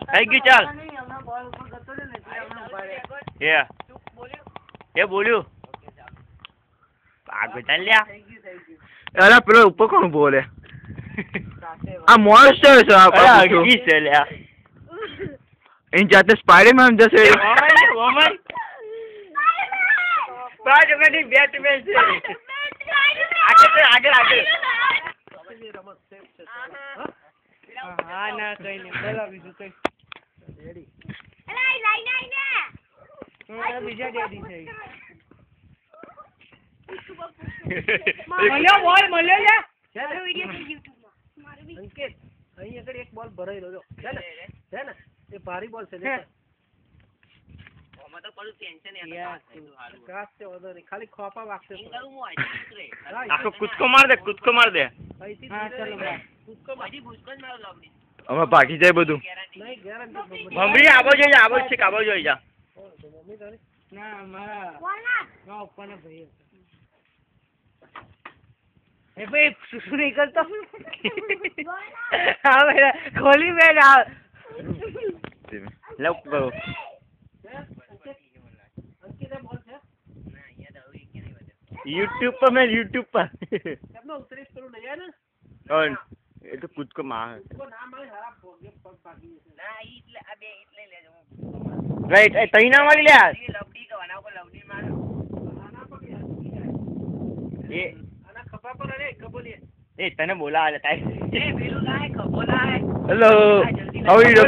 થઈ ગયું ચાલ એ બોલ્યું આગળ ચાલ લ્યા અરે પેલો ઉપર કોણ બોલે આ મોન્સ્ટર છે આ કી છે લ્યા એની જાતે સ્પાઈડરમેન જશે સ્પાઈડરમેન બેટમેન છે આગળ હા ના કઈ નહીં બોલા બીજું કઈ રેડી બીજા ડેડી છે મળ્યો બોલ મળ્યો લે ચાલો વિડિયો છે YouTube માં અંકિત અહીં આગળ એક બોલ ભરાઈ રહ્યો છે ને એ ભારી બોલ છે ને ઓમાં તો પડું ટેન્શન યાર કાસ છે ઓધો નહીં ખાલી ખોપા વાગશે કરું હું આઈ આખો કૂદકો માર દે હા ચાલો કૂદકો મારી ભૂસકો જ મારો લાવડી અમે ભાગી જાય બધું નહીં ગેરંટી મમ્મી આવો જોઈ જા મમ્મી તારી ના મારા ના ઉપરનો ભાઈ એ ભાઈ સુસુ નીકળતો હા મેરા ખોલી મેં આ લવ કરો YouTube पर मैं YouTube पर सबने उतरीस करू नहीं है ना और ये तो खुद को मार को नाम है हरा भोगे पग पागी ना इतले अबे इतले ले जाओ राइट तई ना वाली ले यार ये लवडी का बनाओ को लवडी मारो आना पर ये आना खपा पर अरे कबोलिए ए तने बोला आ जाता है ए बेलू लाए कबोला है हेलो हाउ आर यू